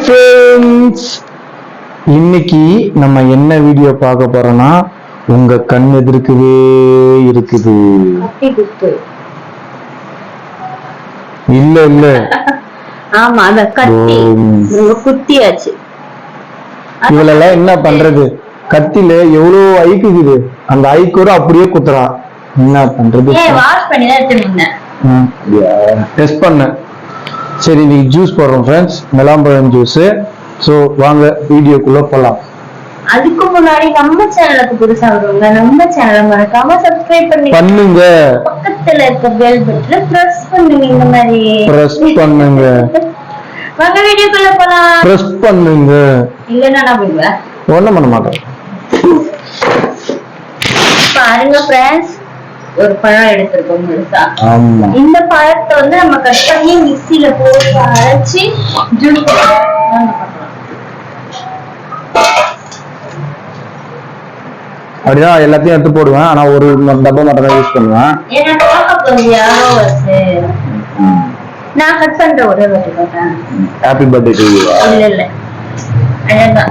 Friends, இன்னைக்கு நம்ம என்ன வீடியோ பார்க்க போறோம்னா உங்க கண் எதிர்க்கவே இருக்குது. இல்ல இல்ல ஆமா அந்த கத்தி குத்தியாச்சு. இவளெல்லாம் என்ன பண்றது? கத்தில எவ்வளவு ஐக்குது, அந்த ஐக்கோட அப்படியே குத்துறா. என்ன பண்றது? வாஷ் பண்ணி தான் எடுத்துட்டேன். டெஸ்ட் பண்ண. சரி, நீ ஜூஸ் போடுறோம் ஃப்ரெண்ட்ஸ், மெலாம்பழம் ஜூஸ். சோ வாங்க வீடியோக்குள்ள போலாம். அதுக்கு முன்னாடி நம்ம சேனலுக்கு புதுசா வருவாங்க, நம்ம சேனலை மறக்காம சப்ஸ்கிரைப் பண்ணுங்க. பக்கத்துல இருக்க பெல் பட்டனை பிரஸ் பண்ணுங்க. இந்த மாதிரி பிரஸ் பண்ணுங்க. வாங்க வீடியோக்குள்ள போலாம். பிரஸ் பண்ணுங்க. இல்லன்னா நான் போயிடுவேன். ஒண்ணும் பண்ண மாட்டேன். பாருங்க ஃப்ரெண்ட்ஸ், ஒரு பழம் எடுத்திருக்கோம் முழுசா. ஆமா, இந்த பழத்தை வந்து நம்ம கட் பண்ணி மிக்ஸில போட்டு அரைச்சி ஜூஸ் அப்படிதான் எல்லாத்தையும் எடுத்து போடுவேன். ஆனா ஒரு டப்பா மட்டும் தான் யூஸ் பண்ணுவேன். நான் கட் பண்ற ஒரே வாட்டி போட்டேன். Happy birthday to you. இல்ல இல்ல அழகா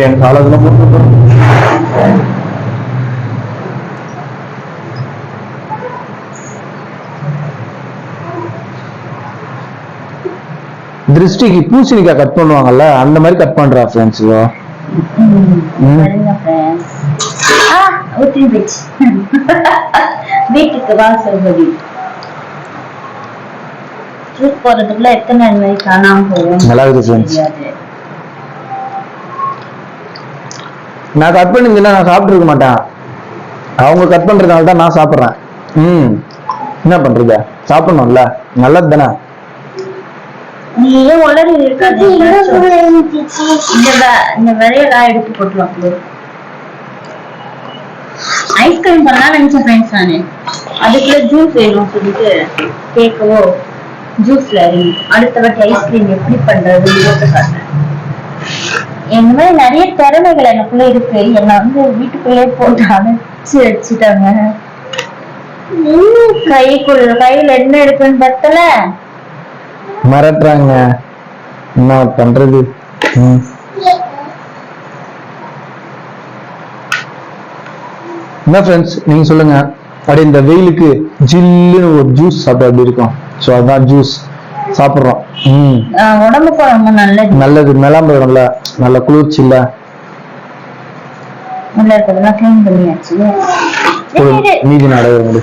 என் காலத்துல போட்டு திருஷ்டிக்கு பூசணிக்காய் கட் பண்ணுவாங்கல்ல, அந்த மாதிரி கட் பண்றா ஃப்ரெண்ட்ஸ். வீட்டுக்கு வாசல் படி ஜூஸ் போடுறதுக்குள்ள எத்தனை நாள் காணாம போகும். நல்லா இருக்கு ஃப்ரெண்ட்ஸ். நான் கட் பண்ணிருந்தேன்னா நான் சாப்பிட்டுருக்க மாட்டேன். அவங்க கட் பண்றதுனால தான் நான் சாப்பிட்றேன். என்ன பண்றீங்க? சாப்பிடணும்ல, நல்லது தானே. நீயே உளறி இருக்காது. இந்த விரையெல்லாம் எடுத்து போட்டுலாம். ஐஸ்கிரீம் பண்ணலாம் நினைச்சேன் ஃப்ரெண்ட்ஸ். நானு அதுக்குள்ள ஜூஸ் வேணும் சொல்லிட்டு கேட்கவோ ஜூஸ்ல அடுத்த வாட்டி ஐஸ்கிரீம் எப்படி பண்றது போட்டு காட்டேன். இந்த மாதிரி நிறைய திறமைகள் எனக்குள்ள இருக்கு. என்ன வந்து வீட்டுக்குள்ளே போட்டு அணைச்சு வச்சுட்டாங்க. கையில என்ன இருக்குன்னு பத்தல மறட்டுறாங்க. என்ன பண்றது? என்ன ஃப்ரெண்ட்ஸ், நீங்க சொல்லுங்க. அப்படி இந்த வெயிலுக்கு ஜில்லுன்னு ஒரு ஜூஸ் சாப்பிட்டா எப்படி இருக்கும்? சோ அதான் ஜூஸ் சாப்பிடுறோம். உடம்புக்கு ரொம்ப நல்லது. நல்லது. மெலாம்பழம்ல நல்ல குளிர்ச்சி இல்ல. மீதி நடவு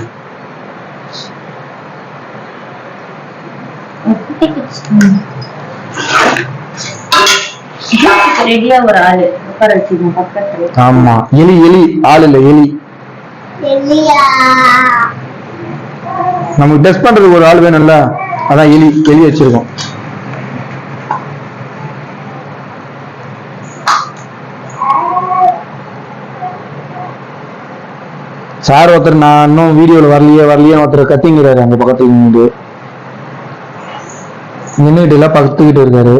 ரெடியா ஒரு ஆளு உட்கார வச்சுக்கணும் பக்கத்துல. ஆமா, எலி எலி ஆள் இல்ல, எலி. நமக்கு டெஸ்ட் பண்றதுக்கு ஒரு ஆள் வேணும்ல, அதான் எலி எலி வச்சிருக்கோம். சார் ஒருத்தர் நான் இன்னும் வீடியோல வரலையே ஒருத்தர் கத்திங்கிறாரு. அங்க பக்கத்துல நின்றுட்டு எல்லாம் பக்கத்துக்கிட்டு இருக்காரு.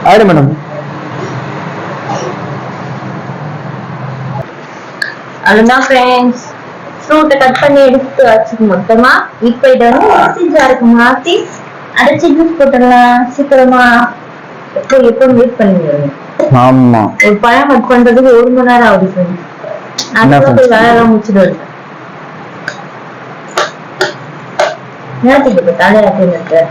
ஆயிடும் மேடம். அதுதான் ஃப்ரெண்ட்ஸ், ஃப்ரூட்டை கட் பண்ணி எடுத்து வச்சுக்க மொத்தமா. இப்ப இதை வந்து மிக்ஸி ஜாருக்கு மாத்தி அரைச்சி ஜூஸ் போட்டுடலாம் சீக்கிரமா. எப்போ வெயிட் பண்ணிடுங்க. ஆமா, ஒரு பழம் கட் பண்றதுக்கு 1 மணி நேரம் ஆகுது ஃப்ரெண்ட்ஸ். அதுக்கு போய் வேலை முடிச்சுட்டு வருது. நேரத்துக்கு தலையாட்டி இருக்கு.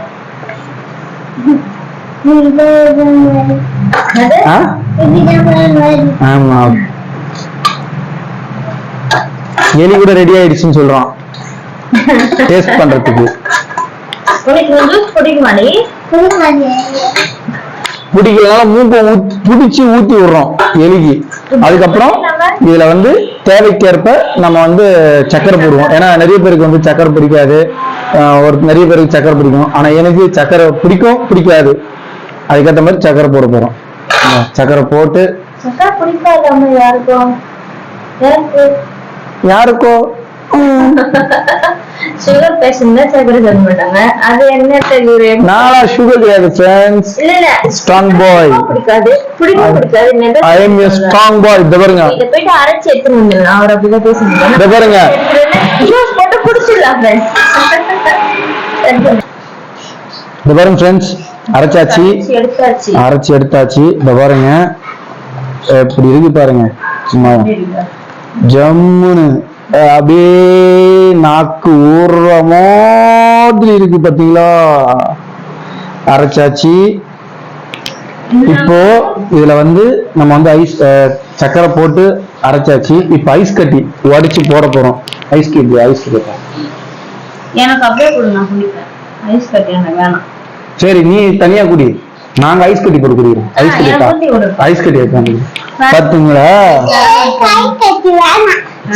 ஆமா, எலி கூட ரெடி ஆயிடுச்சுன்னு சொல்றான் டேஸ்ட் பண்றதுக்கு. பிடிக்கலாம் மூக்க பிடிச்சி ஊத்தி விடுறோம் எலிக்கு. அதுக்கப்புறம் இதுல வந்து தேவைக்கேற்ப நம்ம வந்து சக்கரை போடுவோம். ஏன்னா நிறைய பேருக்கு வந்து சக்கரை பிடிக்காது, நிறைய பேருக்கு சக்கரை பிடிக்கும். ஆனா எனக்கு சக்கரை பிடிக்கும், பிடிக்காது. அதுக்கேற்ற மாதிரி சக்கரை போட போறோம். சக்கரை போட்டு யாருக்கோ சுகர் பேஷண்ட் தான் சக்கரை சாப்பிட மாட்டாங்க. அது என்ன தெரியும்? நாளா சுகர் கிடையாது ஃப்ரெண்ட்ஸ். இல்ல ஸ்ட்ராங் பாய். பிடிக்காது பிடிக்காது. ஐ அம் a strong boy. இத பாருங்க, இத போய் அரைச்சு எடுத்து வந்துடலாம். அவர் அப்படிதான் பேசுறாங்க. இத பாருங்க, ஜூஸ் போட்டு குடிச்சிடலாம் ஃப்ரெண்ட்ஸ். இந்த பாருங்க ஃப்ரெண்ட்ஸ், அரைச்சாச்சு, அரைச்சி எடுத்தாச்சு. இந்த பாருங்க இப்படி இருக்கு பாருங்க, சும்மா ஜம்முன்னு அப்படியே நாக்கு ஊறுற மாதிரி இருக்கு பாத்தீங்களா. அரைச்சாச்சு. இப்போ இதுல வந்து நம்ம வந்து ஐஸ் சக்கரை போட்டு அரைச்சாச்சு. இப்ப ஐஸ் கட்டி உடைச்சு போட போறோம். ஐஸ் கட்டி எனக்கு அப்படியே கொடு, நான் குடிப்பேன். ஐஸ் கட்டி எனக்கு வேணாம். சரி, நீ தனியா குடி, நாங்க ஐஸ் கட்டி போட்டு குடிக்கிறோம். ஐஸ் கட்டி ஐஸ் கட்டி பாத்துங்களா.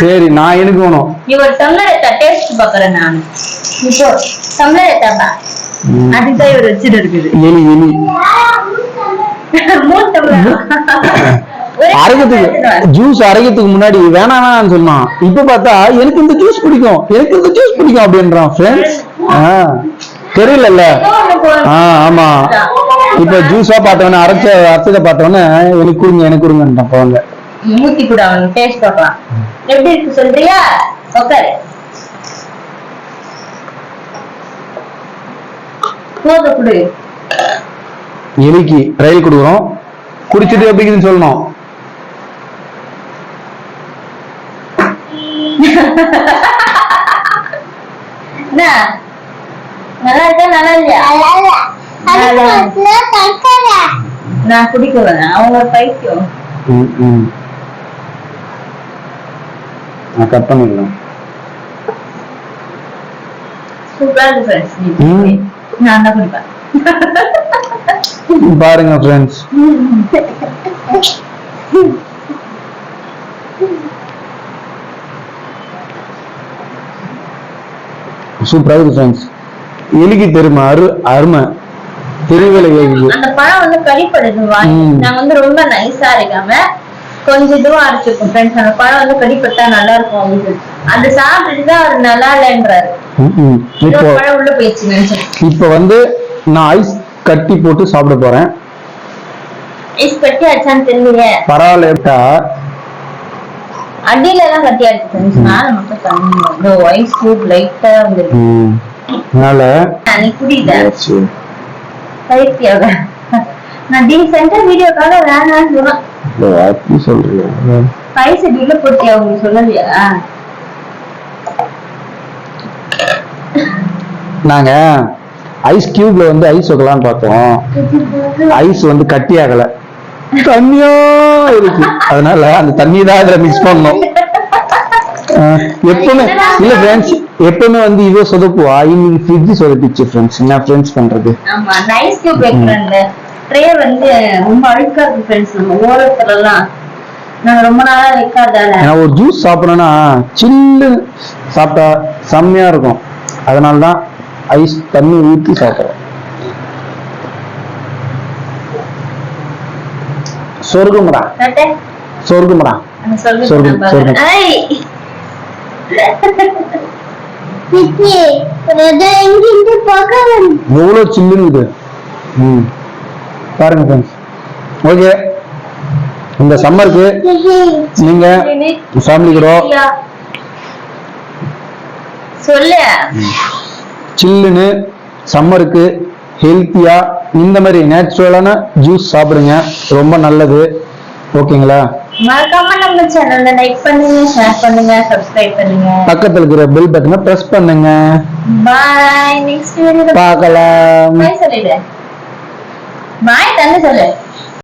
சரி, நான் எனக்கு வேணும். இவர் டம்ளர் டேஸ்ட் பாக்குறேன் நான். இப்போ டம்ளர் டப்பா அதுதான் இவர் வச்சிட்டு இருக்குது. எலி எலி அரைக்கிறதுக்கு ஜூஸ் அரைக்கிறதுக்கு முன்னாடி வேணாம்னு சொன்னான். இப்ப பார்த்தா எனக்கு இந்த ஜூஸ் பிடிக்கும், எனக்கு இந்த ஜூஸ் பிடிக்கும் அப்படின்றான். ஃப்ரெண்ட்ஸ் தெரியல. ஆமா, இப்ப ஜூஸா பார்த்தவன அரைச்சதை பார்த்தவன எனக்கு கொடுங்க எனக்கு கொடுங்கன்றான். போங்க ஊத்தி கூட அவன் டேஸ்ட் பார்க்கலாம். எப்படி இருக்கு சொல்றியா? உட்காரு. போக குடு. எலிக்கு ட்ரையல் கொடுக்குறோம். குடிச்சிட்டு எப்படின்னு சொல்லணும். நல்லா இருக்கா நல்லா இல்லையா? நான் குடிக்குவேன். அவங்க பைத்தியம். நான் கட் பண்ணிக்கலாம். சூப்பரா இருக்கு ஃப்ரெண்ட்ஸ். நான் தான் குடிப்பேன். பாருங்க ஃப்ரெண்ட்ஸ், சூப்பரா இருக்கு ஃப்ரெண்ட்ஸ். எலிக்கு தெரியுமா அருமை தெரியவில்லை. அந்த பழம் வந்து கடிப்படுது வாய். நாங்க வந்து ரொம்ப நைஸா அரைக்காம கொஞ்சம் இதுவா அரைச்சிருக்கோம் ஃப்ரெண்ட்ஸ். அந்த பழம் வந்து கடிப்பட்டா நல்லா இருக்கும் அவங்களுக்கு. அந்த சாப்பிட்டுட்டு தான் அவர் நல்லா இல்லைன்றாரு. பழம் உள்ள போயிடுச்சு. இப்ப வந்து நான் ஐஸ் கட்டி போட்டு சாப்பிட போறேன். ஐஸ் கட்டி அடிச்சான்னு தெரியல. பரவாயில்ல, அடியில எல்லாம் கட்டி அடிச்சு மேல மட்டும் தண்ணி ஐஸ் கியூப் லைட்டா வந்துருக்கு. அதனால நீ குடியில பைத்தியாக. நான் டீசென்ட்டா வீடியோக்காக வேணான்னு சொன்னேன். சொல்றேன் ஐஸ் அடியில போட்டியா அவங்க சொல்லலையா? நாங்க ஐஸ் கியூப்ல வந்து ஐஸ் வைக்கலாம்னு பார்த்தோம். ஐஸ் வந்து கட்டி ஆகல, தண்ணியா இருக்கு. அதனால அந்த தண்ணி தான் இதுல மிக்ஸ் பண்ணோம். எப்பவுமே இல்ல ஃப்ரெண்ட்ஸ், எப்பவுமே வந்து இவ சொதப்புவா, இன்னைக்கு ஃப்ரிட்ஜ் சொதப்பிச்சு ஃப்ரெண்ட்ஸ். என்ன ஃப்ரெண்ட்ஸ் பண்றது? ஆமா, ஐஸ் கியூப் வைக்கிறேன்ல ட்ரே வந்து ரொம்ப அழுக்கா இருக்கு ஃப்ரெண்ட்ஸ். நம்ம ஓரத்துல எல்லாம் நாங்க ரொம்ப நாளா வைக்காதால. நான் ஒரு ஜூஸ் சாப்பிடணும்னா சில்லு சாப்பிட்டா செம்மையா இருக்கும். அதனாலதான் ஐஸ் தண்ணி ஊற்றி சாப்பிடுறோம். சொர்க்கம்டா சொர்க்கம்டா சொர்க்கம் சொர்க்கம். எவ்வளவு சில்லுன்னு பாருங்க ஃப்ரெண்ட்ஸ். ஓகே, இந்த சம்மருக்கு நீங்க ஃபேமிலி கூட சொல்லு சில்லுன்னு சம்மருக்கு ஹெல்த்தியா இந்த மாதிரி நேச்சுரலான ஜூஸ் சாப்பிடுங்க, ரொம்ப நல்லது. ஓகேங்களா? மறக்காம நம்ம சேனலை லைக் பண்ணுங்க, ஷேர் பண்ணுங்க, சப்ஸ்கிரைப் பண்ணுங்க, பக்கத்துல இருக்கிற பெல் பட்டனை பிரஸ் பண்ணுங்க. பை. நெக்ஸ்ட் வீடியோல பார்க்கலாம். பை சொல்லிடு. பை தண்ணி சொல்லு.